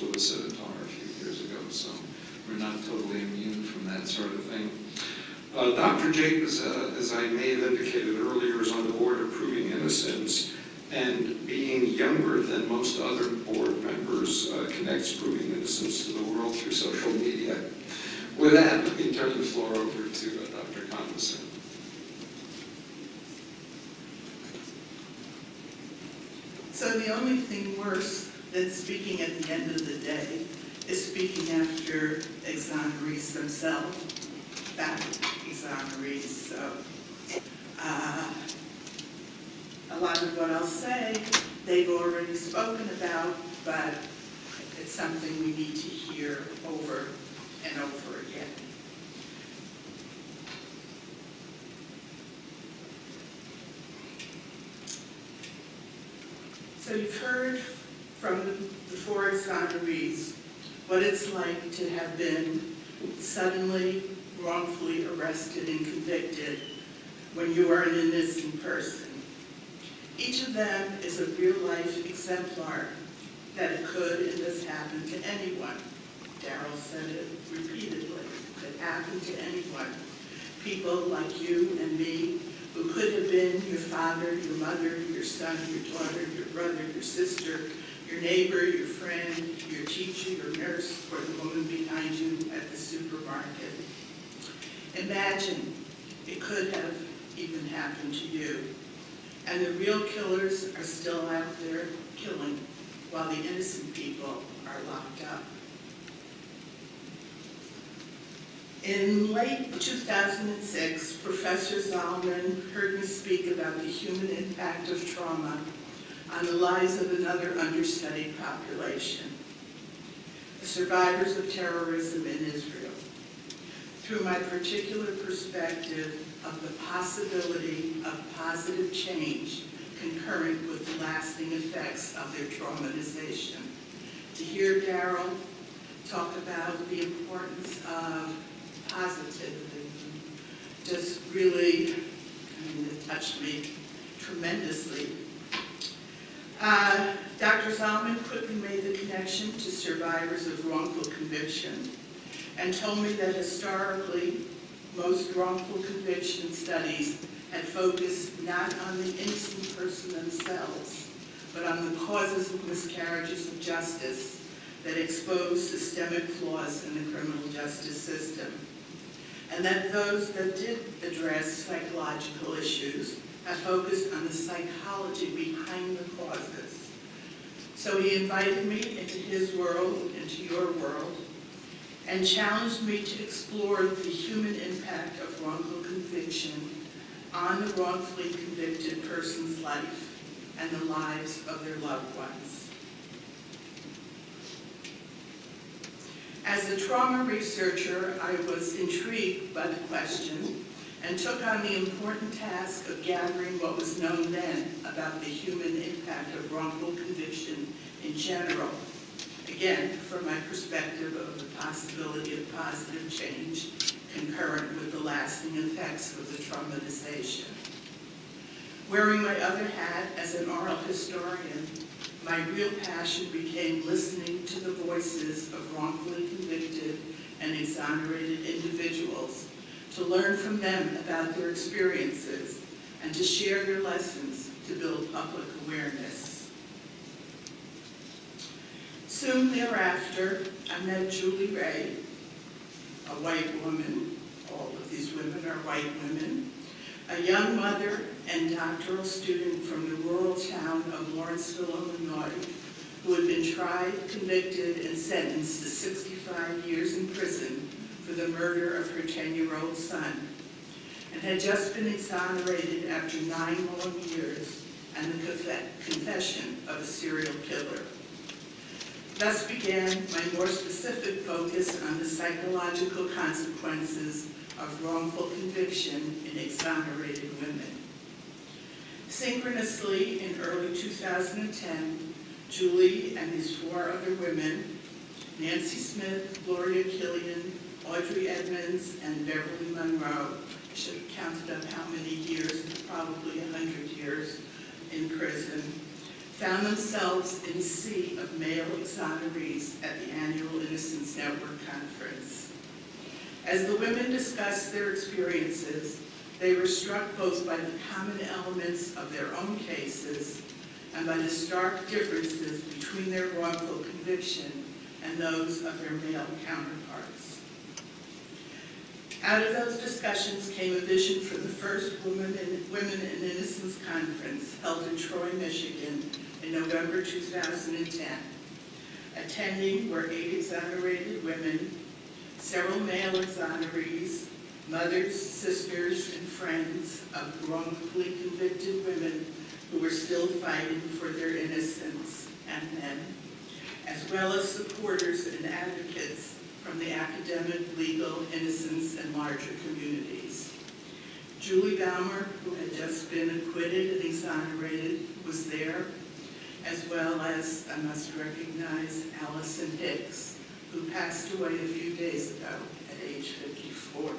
with a scimitar a few years ago, so we're not totally immune from that sort of thing. Dr. Jacobs, as I may have indicated earlier, is on the board of Proving Innocence, and being younger than most other board members, connects Proving Innocence to the world through social media. With that, let me turn the floor over to Dr. Konvisser. So the only thing worse than speaking at the end of the day is speaking after exonerees themselves, back exonerees. So a lot of what I'll say, they've already spoken about, but it's something we need to hear over and over again. So you've heard from the four exonerees what it's like to have been suddenly wrongfully arrested and convicted when you are an innocent person. Each of them is a real-life exemplar that it could and does happen to anyone. Daryl said it repeatedly. It could happen to anyone. People like you and me who could have been your father, your mother, your son, your daughter, your brother, your sister, your neighbor, your friend, your teacher, your nurse, or the woman behind you at the supermarket. Imagine it could have even happened to you. And the real killers are still out there killing while the innocent people are locked up. In late 2006, Professor Zalman heard me speak about the human impact of trauma on the lives of another understudied population, the survivors of terrorism in Israel, through my particular perspective of the possibility of positive change concurrent with the lasting effects of their traumatization. To hear Daryl talk about the importance of positivity just really, it touched me tremendously. Dr. Zalman quickly made the connection to survivors of wrongful conviction and told me that historically, most wrongful conviction studies had focused not on the innocent person themselves, but on the causes of miscarriages of justice that expose systemic flaws in the criminal justice system. And that those that did address psychological issues have focused on the psychology behind the causes. So he invited me into his world, into your world, and challenged me to explore the human impact of wrongful conviction on the wrongfully convicted person's life and the lives of their loved ones. As a trauma researcher, I was intrigued by the question and took on the important task of gathering what was known then about the human impact of wrongful conviction in general. Again, from my perspective of the possibility of positive change concurrent with the lasting effects of the traumatization. Wearing my other hat as an oral historian, my real passion became listening to the voices of wrongfully convicted and exonerated individuals, to learn from them about their experiences and to share their lessons to build public awareness. Soon thereafter, I met Julie Ray, a white woman. All of these women are white women. A young mother and doctoral student from the rural town of Lawrenceville, Illinois, who had been tried, convicted, and sentenced to 65 years in prison for the murder of her 10-year-old son, and had just been exonerated after 9 long years and the confession of a serial killer. Thus began my more specific focus on the psychological consequences of wrongful conviction in exonerated women. Synchronously, in early 2010, Julie and these 4 other women, Nancy Smith, Gloria Killian, Audrey Edmonds, and Beverly Monroe, I should have counted up how many years, probably 100 years in prison, found themselves in a sea of male exonerees at the annual Innocence Network conference. As the women discussed their experiences, they were struck both by the common elements of their own cases and by the stark differences between their wrongful conviction and those of their male counterparts. Out of those discussions came a vision for the first Women in Innocence Conference held in Troy, Michigan in November 2010. Attending were 8 exonerated women, several male exonerees, mothers, sisters, and friends of wrongfully convicted women who were still fighting for their innocence, and men, as well as supporters and advocates from the academic, legal, innocence, and larger communities. Julie Baumer, who had just been acquitted and exonerated, was there, as well as, I must recognize, Allison Hicks, who passed away a few days ago at age 54.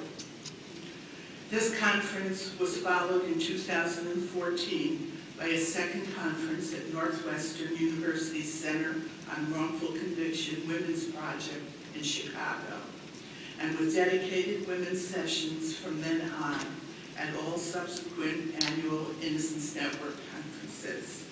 This conference was followed in 2014 by a second conference at Northwestern University's Center on Wrongful Conviction Women's Project in Chicago, and with dedicated women's sessions from then on at all subsequent annual Innocence Network conferences.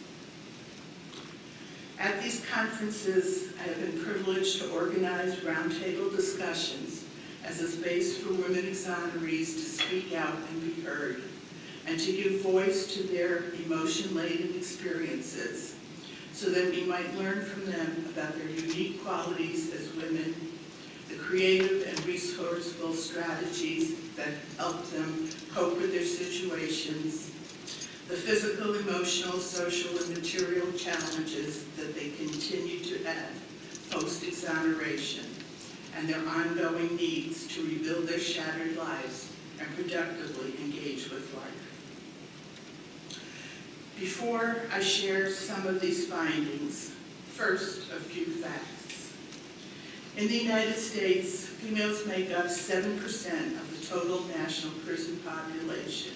At these conferences, I have been privileged to organize roundtable discussions as a space for women exonerees to speak out and be heard, and to give voice to their emotion-laden experiences, so that we might learn from them about their unique qualities as women, the creative and resourceful strategies that help them cope with their situations, the physical, emotional, social, and material challenges that they continue to have post-exoneration, and their ongoing needs to rebuild their shattered lives and productively engage with life. Before I share some of these findings, first, a few facts. In the United States, females make up 7% of the total national prison population.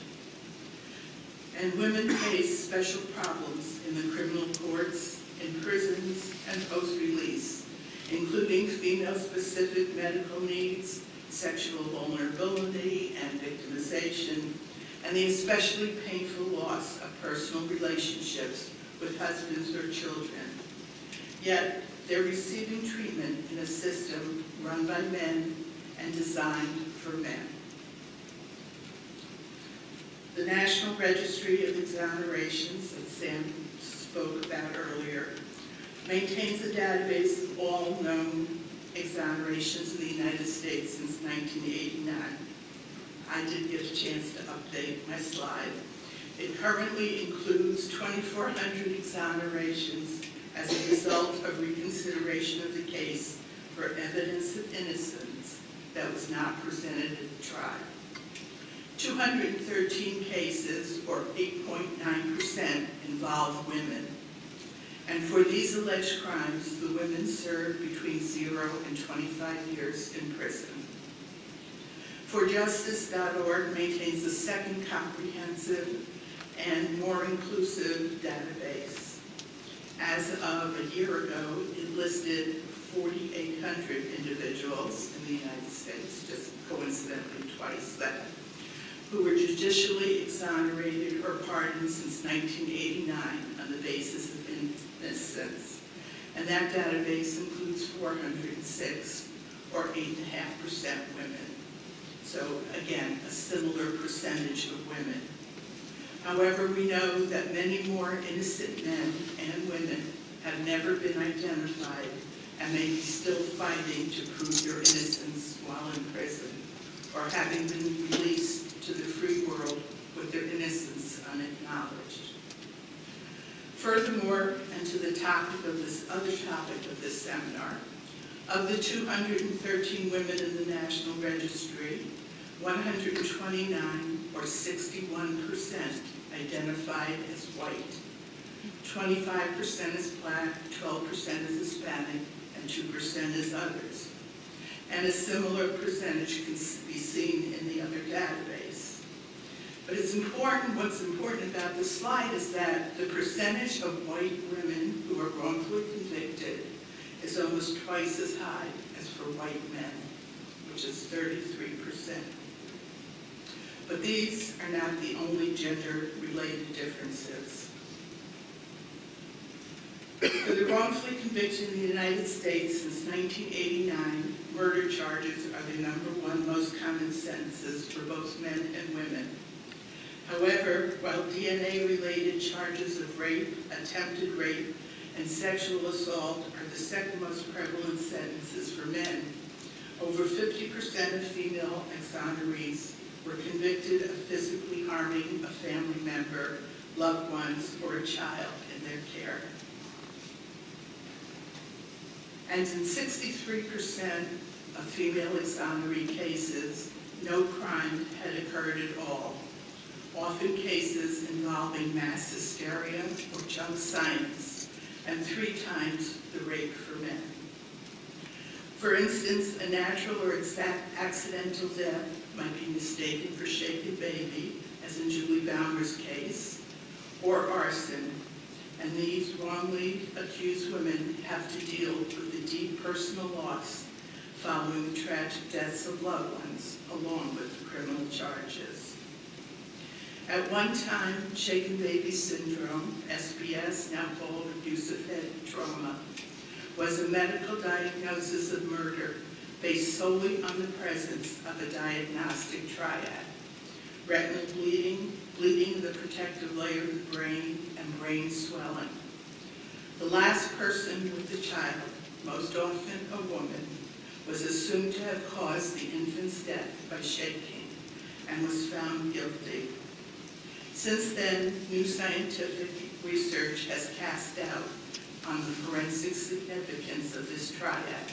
And women face special problems in the criminal courts, in prisons, and post-release, including female-specific medical needs, sexual vulnerability and victimization, and the especially painful loss of personal relationships with husbands or children. Yet, they're receiving treatment in a system run by men and designed for men. The National Registry of Exonerations that Sam spoke about earlier maintains a database of all known exonerations in the United States since 1989. I did get a chance to update my slide. It currently includes 2,400 exonerations as a result of reconsideration of the case for evidence of innocence that was not presented at the trial. 213 cases, or 8.9%, involve women. And for these alleged crimes, the women served between 0 and 25 years in prison. ForJustice.org maintains a second comprehensive and more inclusive database. As of a year ago, it listed 4,800 individuals in the United States, just coincidentally twice that, who were judicially exonerated or pardoned since 1989 on the basis of innocence. And that database includes 406, or 8.5% women. So again, a similar percentage of women. However, we know that many more innocent men and women have never been identified and may be still fighting to prove their innocence while in prison, or having been released to the free world with their innocence unacknowledged. Furthermore, and to the topic of this other topic of this seminar, of the 213 women in the National Registry, 129, or 61%, identified as white. 25% is Black, 12% is Hispanic, and 2% is others. And a similar percentage can be seen in the other database. But what's important about this slide is that the percentage of white women who are wrongfully convicted is almost twice as high as for white men, which is 33%. But these are not the only gender-related differences. For the wrongfully convicted in the United States since 1989, murder charges are the #1 most common sentences for both men and women. However, while DNA-related charges of rape, attempted rape, and sexual assault are the second most prevalent sentences for men, over 50% of female exonerees were convicted of physically harming a family member, loved ones, or a child in their care. And in 63% of female exoneree cases, no crime had occurred at all, often cases involving mass hysteria or junk science, and 3 times the rate for men. For instance, a natural or accidental death might be mistaken for shaken baby, as in Julie Baumer's case, or arson, and these wrongly accused women have to deal with the deep personal loss following the tragic deaths of loved ones, along with the criminal charges. At one time, shaken baby syndrome, SBS, now called abusive head trauma, was a medical diagnosis of murder based solely on the presence of a diagnostic triad: retinal bleeding, bleeding of the protective layer of the brain, and brain swelling. The last person with the child, most often a woman, was assumed to have caused the infant's death by shaking and was found guilty. Since then, new scientific research has cast doubt on the forensic significance of this triad,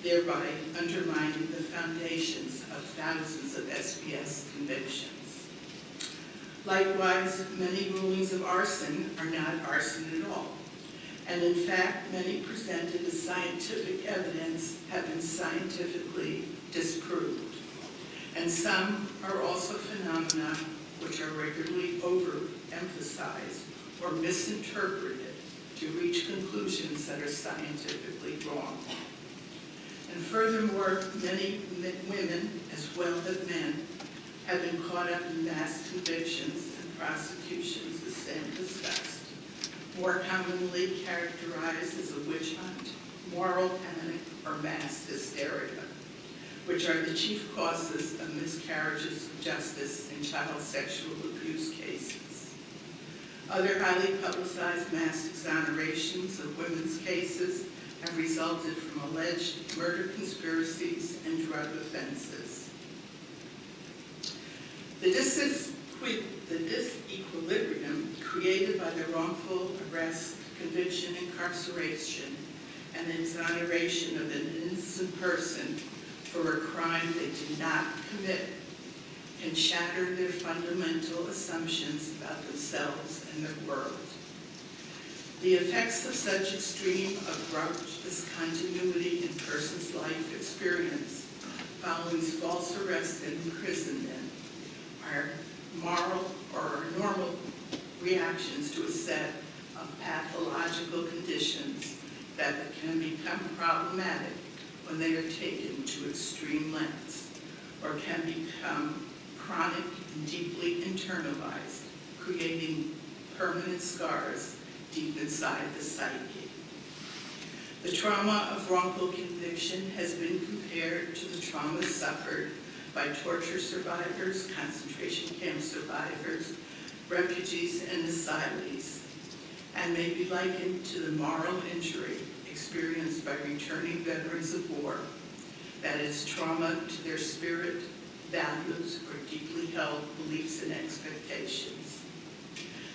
thereby undermining the foundations of thousands of SBS convictions. Likewise, many rulings of arson are not arson at all, and in fact, many presented as scientific evidence have been scientifically disproved. And some are also phenomena which are regularly overemphasized or misinterpreted to reach conclusions that are scientifically wrong. And furthermore, many women, as well as men, have been caught up in mass convictions and prosecutions, as Sam discussed, more commonly characterized as a witch hunt, moral panic, or mass hysteria, which are the chief causes of miscarriages of justice in child sexual abuse cases. Other highly publicized mass exonerations of women's cases have resulted from alleged murder conspiracies and drug offenses. The disequilibrium created by the wrongful arrest, conviction, incarceration, and exoneration of an innocent person for a crime they did not commit can shatter their fundamental assumptions about themselves and their world. The effects of such extreme, abrupt discontinuity in a person's life experience following false arrest and imprisonment are moral or normal reactions to a set of pathological conditions that can become problematic when they are taken to extreme lengths, or can become chronic and deeply internalized, creating permanent scars deep inside the psyche. The trauma of wrongful conviction has been compared to the trauma suffered by torture survivors, concentration camp survivors, refugees, and asylees, and may be likened to the moral injury experienced by returning veterans of war, that is, trauma to their spirit, values, or deeply held beliefs and expectations.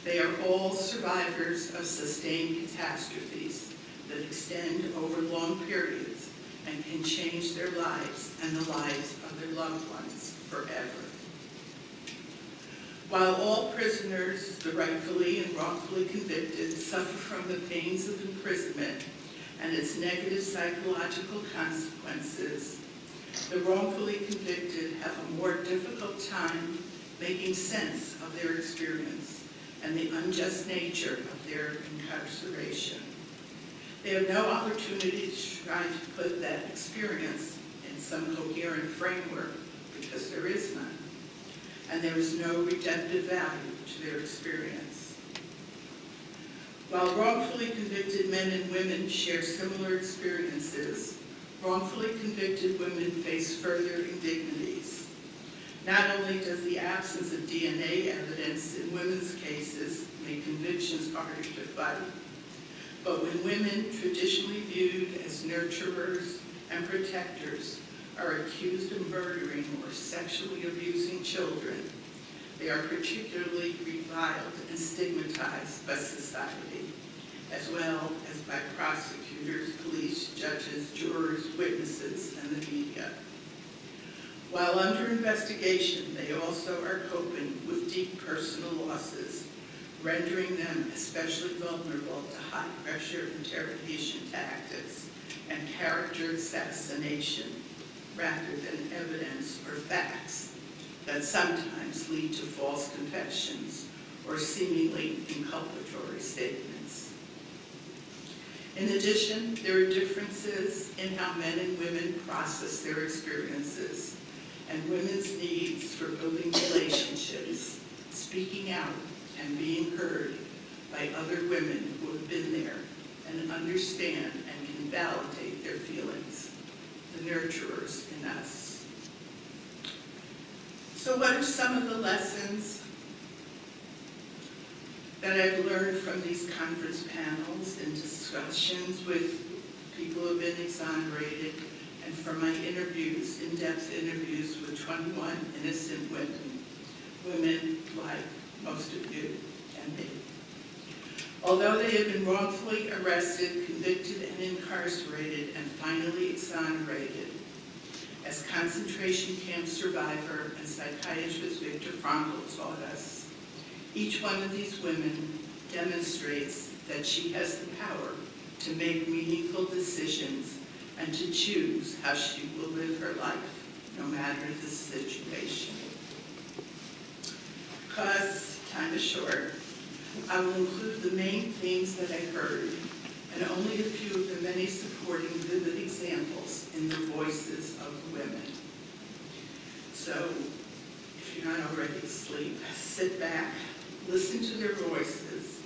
They are all survivors of sustained catastrophes that extend over long periods and can change their lives and the lives of their loved ones forever. While all prisoners, the rightfully and wrongfully convicted, suffer from the pains of imprisonment and its negative psychological consequences, the wrongfully convicted have a more difficult time making sense of their experience and the unjust nature of their incarceration. They have no opportunity to try to put that experience in some coherent framework because there is none, and there is no redemptive value to their experience. While wrongfully convicted men and women share similar experiences, wrongfully convicted women face further indignities. Not only does the absence of DNA evidence in women's cases make convictions harder to fight, but when women traditionally viewed as nurturers and protectors are accused of murdering or sexually abusing children, they are particularly reviled and stigmatized by society, as well as by prosecutors, police, judges, jurors, witnesses, and the media. While under investigation, they also are coping with deep personal losses, rendering them especially vulnerable to high-pressure interrogation tactics and character assassination, rather than evidence or facts that sometimes lead to false confessions or seemingly inculpatory statements. In addition, there are differences in how men and women process their experiences and women's needs for building relationships, speaking out, and being heard by other women who have been there and understand and can validate their feelings, the nurturers in us. So what are some of the lessons that I've learned from these conference panels and discussions with people who have been exonerated, and from my interviews, in-depth interviews with 21 innocent women like most of you and me? Although they have been wrongfully arrested, convicted, and incarcerated, and finally exonerated, as concentration camp survivor and psychiatrist Viktor Frankl taught us, each one of these women demonstrates that she has the power to make meaningful decisions and to choose how she will live her life, no matter the situation. Because time is short, I will include the main themes that I heard, and only a few of the many supporting vivid examples in the voices of the women. So, if you're not already asleep, sit back, listen to their voices,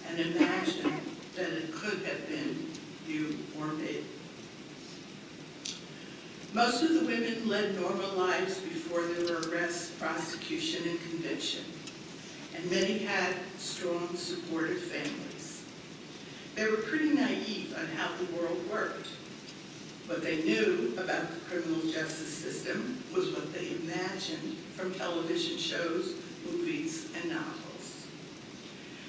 and imagine that it could have been you or me. Most of the women led normal lives before there were arrests, prosecution, and conviction, and many had strong, supportive families. They were pretty naive on how the world worked. What they knew about the criminal justice system was what they imagined from television shows, movies, and novels.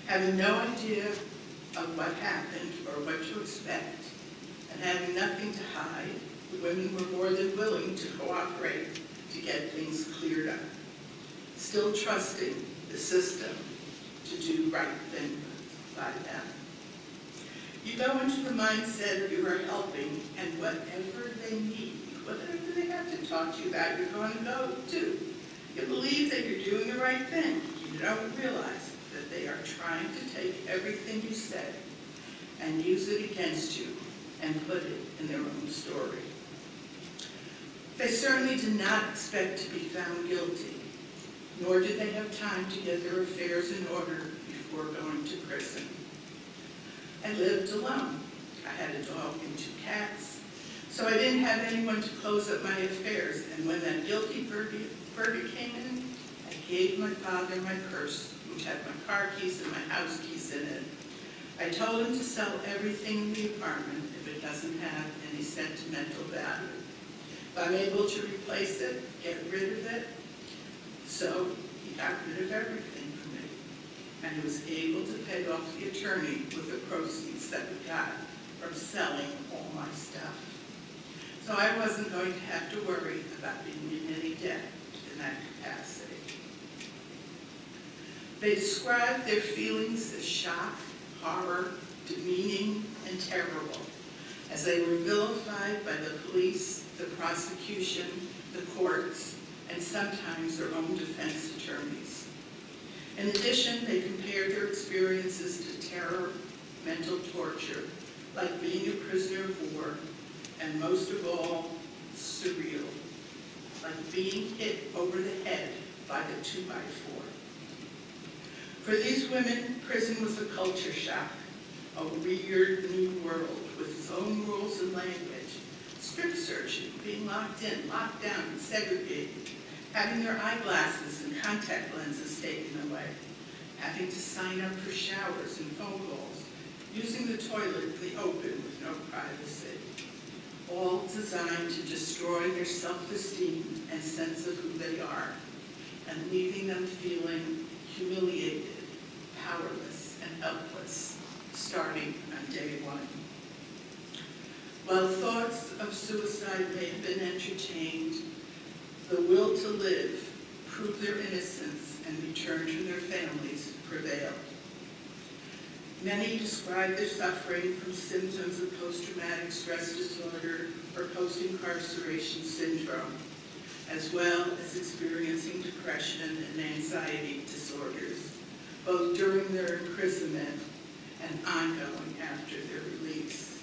Having no idea of what happened or what to expect, and having nothing to hide, the women were more than willing to cooperate to get things cleared up, still trusting the system to do right things by them. You go into the mindset of you are helping, and whatever they need, whatever they have to talk to you about, you're going to go do. You believe that you're doing the right thing. You don't realize that they are trying to take everything you said and use it against you and put it in their own story. They certainly did not expect to be found guilty, nor did they have time to get their affairs in order before going to prison. I lived alone. I had a dog and 2 cats, so I didn't have anyone to close up my affairs, and when that guilty verdict came in, I gave my father my purse, which had my car keys and my house keys in it. I told him to sell everything in the apartment if it doesn't have any sentimental value. If I'm able to replace it, get rid of it. So he got rid of everything for me. And he was able to pay off the attorney with the proceeds that we got from selling all my stuff. So I wasn't going to have to worry about being in any debt in that capacity. They described their feelings as shock, horror, demeaning, and terrible, as they were vilified by the police, the prosecution, the courts, and sometimes their own defense attorneys. In addition, they compared their experiences to terror, mental torture, like being a prisoner of war, and most of all, surreal, like being hit over the head by the 2x4. For these women, prison was a culture shock, a weird new world with its own rules and language, strip searching, being locked in, locked down, and segregated, having their eyeglasses and contact lenses taken away, having to sign up for showers and phone calls, using the toilet in the open with no privacy, all designed to destroy their self-esteem and sense of who they are, and leaving them feeling humiliated, powerless, and helpless, starting on day one. While thoughts of suicide may have been entertained, the will to live, prove their innocence, and return to their families prevailed. Many describe their suffering from symptoms of post-traumatic stress disorder or post-incarceration syndrome, as well as experiencing depression and anxiety disorders, both during their imprisonment and ongoing after their release.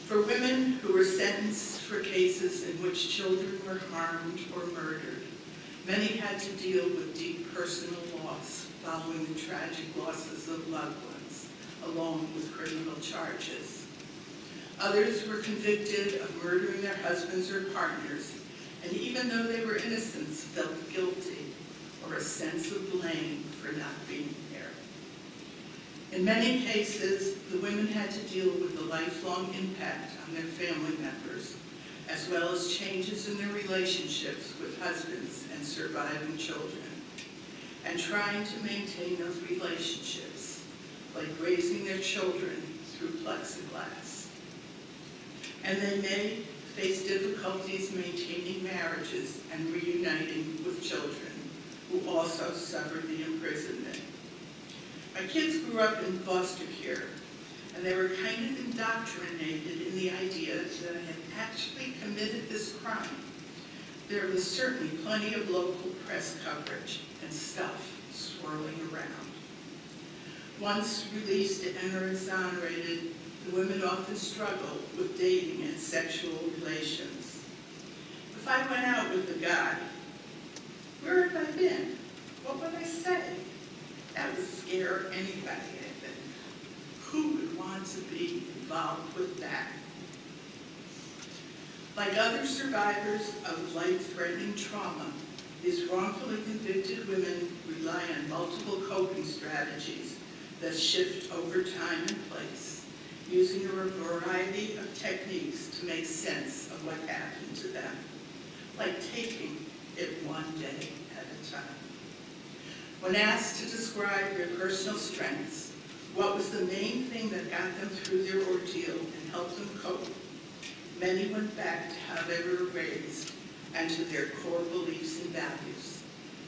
For women who were sentenced for cases in which children were harmed or murdered, many had to deal with deep personal loss following the tragic losses of loved ones, along with criminal charges. Others were convicted of murdering their husbands or partners, and even though they were innocent, felt guilty or a sense of blame for not being there. In many cases, the women had to deal with the lifelong impact on their family members, as well as changes in their relationships with husbands and surviving children, and trying to maintain those relationships, like raising their children through plexiglass. And they may face difficulties maintaining marriages and reuniting with children who also suffered the imprisonment. My kids grew up in foster care, and they were kind of indoctrinated in the idea that I had actually committed this crime. There was certainly plenty of local press coverage and stuff swirling around. Once released and or exonerated, the women often struggled with dating and sexual relations. If I went out with a guy, where had I been? What would I say? That would scare anybody, I think. Who would want to be involved with that? Like other survivors of life-threatening trauma, these wrongfully convicted women rely on multiple coping strategies that shift over time and place, using a variety of techniques to make sense of what happened to them, like taking it one day at a time. When asked to describe their personal strengths, what was the main thing that got them through their ordeal and helped them cope, many went back to how they were raised and to their core beliefs and values,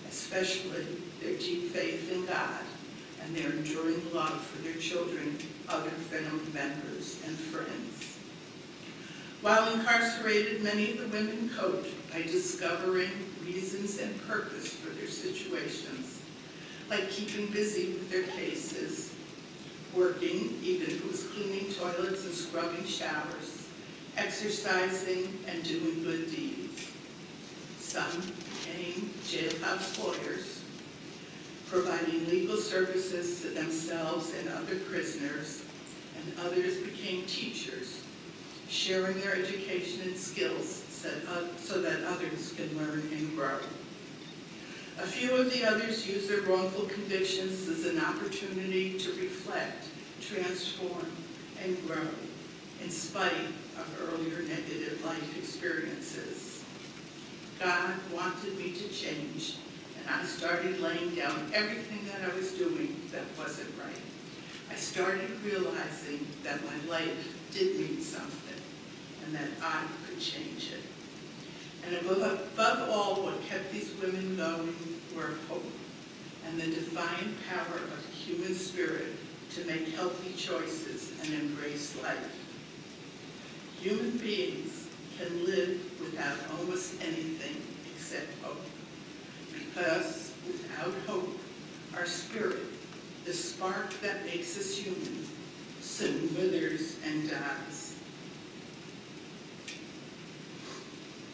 especially their deep faith in God and their enduring love for their children, other family members, and friends. While incarcerated, many of the women coped by discovering reasons and purpose for their situations, like keeping busy with their cases, working, even if it was cleaning toilets and scrubbing showers, exercising, and doing good deeds. Some became jailhouse lawyers, providing legal services to themselves and other prisoners, and others became teachers, sharing their education and skills so that others can learn and grow. A few of the others used their wrongful convictions as an opportunity to reflect, transform, and grow, in spite of earlier negative life experiences. God wanted me to change, and I started laying down everything that I was doing that wasn't right. I started realizing that my life did mean something, and that I could change it. And above all, what kept these women going were hope and the divine power of the human spirit to make healthy choices and embrace life. Human beings can live without almost anything said hope, because without hope, our spirit, the spark that makes us human, soon withers and dies.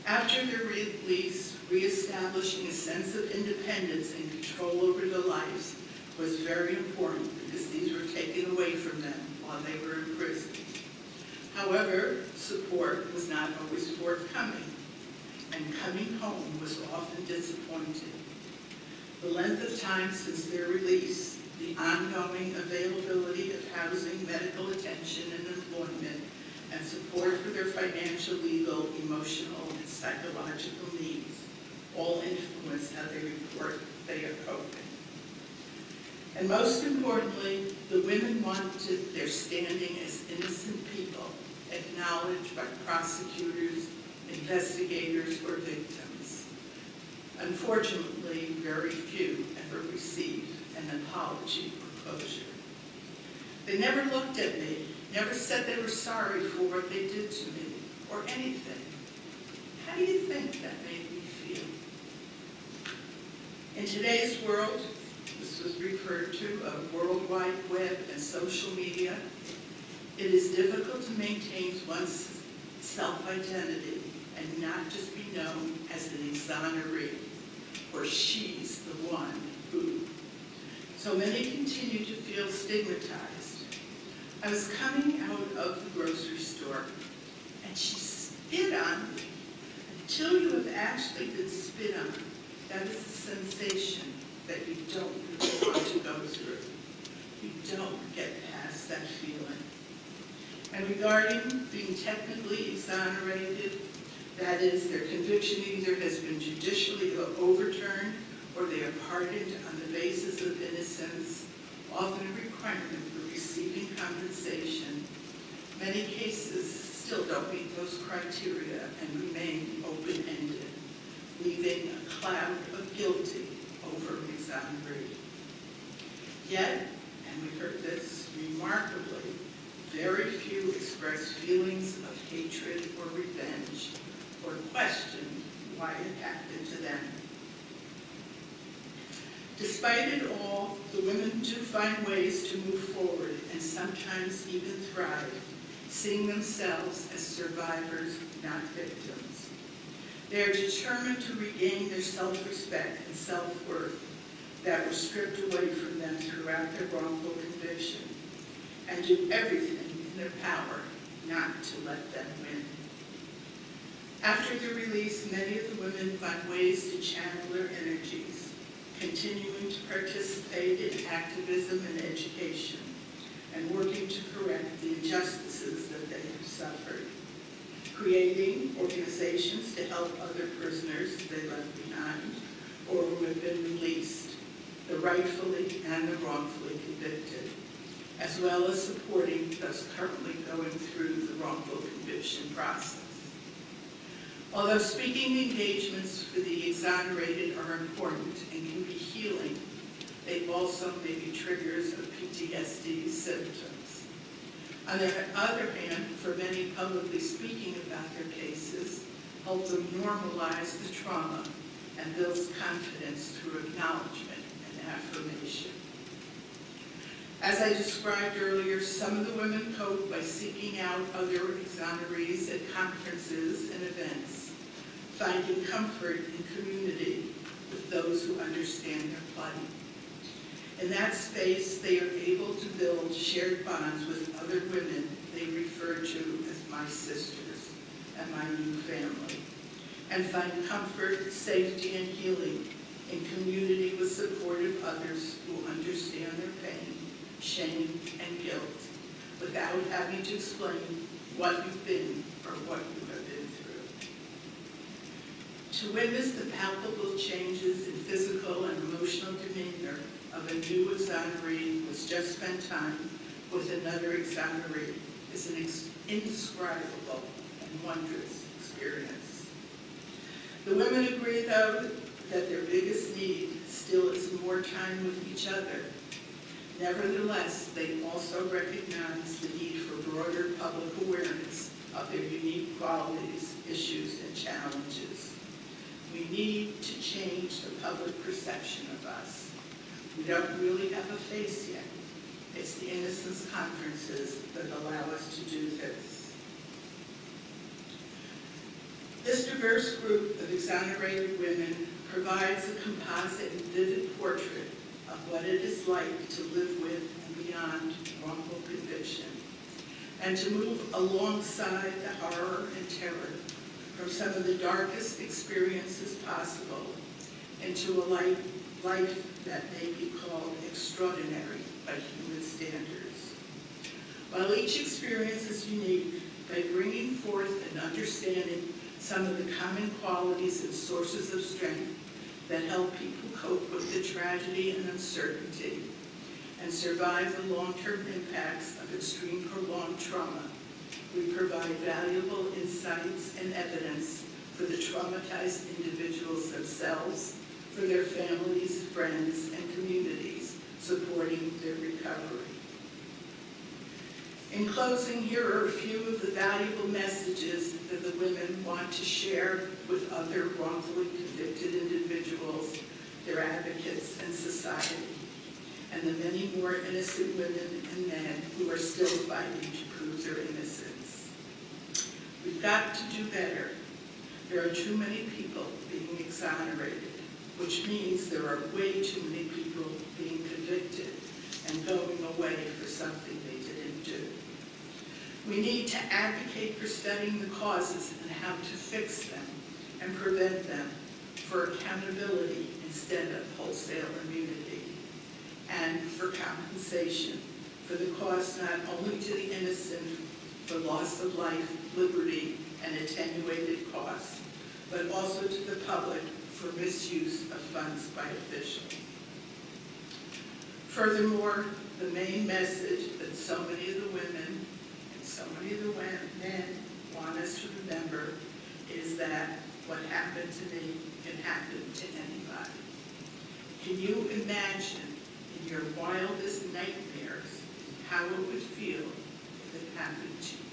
After their release, reestablishing a sense of independence and control over their lives was very important because these were taken away from them while they were in prison. However, support was not always forthcoming, and coming home was often disappointing. The length of time since their release, the ongoing availability of housing, medical attention, and employment, and support for their financial, legal, emotional, and psychological needs all influence how they report they are coping. And most importantly, the women wanted their standing as innocent people acknowledged by prosecutors, investigators, or victims. Unfortunately, very few ever received an apology or closure. They never looked at me, never said they were sorry for what they did to me, or anything. How do you think that made me feel? In today's world, this was referred to, of World Wide Web and social media, it is difficult to maintain one's self-identity and not just be known as an exoneree, or she's the one who. So many continue to feel stigmatized. I was coming out of the grocery store, and she spit on me. Until you have actually been spit on, that is a sensation that you don't really want to go through. You don't get past that feeling. And regarding being technically exonerated, that is, their conviction either has been judicially overturned or they are pardoned on the basis of innocence, often a requirement for receiving compensation. Many cases still don't meet those criteria and remain open-ended, leaving a cloud of guilty over exoneree. Yet, and we heard this remarkably, very few express feelings of hatred or revenge or question why it happened to them. Despite it all, the women do find ways to move forward and sometimes even thrive, seeing themselves as survivors, not victims. They are determined to regain their self-respect and self-worth that were stripped away from them throughout their wrongful conviction, and do everything in their power not to let them win. After their release, many of the women find ways to channel their energies, continuing to participate in activism and education, and working to correct the injustices that they have suffered, creating organizations to help other prisoners they left behind or who have been released, the rightfully and the wrongfully convicted, as well as supporting those currently going through the wrongful conviction process. Although speaking engagements for the exonerated are important and can be healing, they also may be triggers of PTSD symptoms. On the other hand, for many, publicly speaking about their cases helps them normalize the trauma and builds confidence through acknowledgement and affirmation. As I described earlier, some of the women cope by seeking out other exonerees at conferences and events, finding comfort in community with those who understand their plight. In that space, they are able to build shared bonds with other women they refer to as my sisters and my new family, and find comfort, safety, and healing in community with supportive others who understand their pain, shame, and guilt, without having to explain what you've been or what you have been through. To witness the palpable changes in physical and emotional demeanor of a new exoneree who's just spent time with another exoneree is an indescribable and wondrous experience. The women agree, though, that their biggest need still is more time with each other. Nevertheless, they also recognize the need for broader public awareness of their unique qualities, issues, and challenges. We need to change the public perception of us. We don't really have a face yet. It's the innocence conferences that allow us to do this. This diverse group of exonerated women provides a composite and vivid portrait of what it is like to live with and beyond wrongful conviction, and to move alongside the horror and terror from some of the darkest experiences possible into a life that may be called extraordinary by human standards. While each experience is unique, by bringing forth and understanding some of the common qualities and sources of strength that help people cope with the tragedy and uncertainty and survive the long-term impacts of extreme prolonged trauma, we provide valuable insights and evidence for the traumatized individuals themselves, for their families, friends, and communities supporting their recovery. In closing, here are a few of the valuable messages that the women want to share with other wrongfully convicted individuals, their advocates, and society, and the many more innocent women and men who are still fighting to prove their innocence. We've got to do better. There are too many people being exonerated, which means there are way too many people being convicted and going away for something they didn't do. We need to advocate for studying the causes and how to fix them and prevent them, for accountability instead of wholesale immunity, and for compensation for the cost not only to the innocent for loss of life, liberty, and attenuated costs, but also to the public for misuse of funds by officials. Furthermore, the main message that so many of the women and so many of the men want us to remember is that what happened to me can happen to anybody. Can you imagine in your wildest nightmares how it would feel if it happened to you?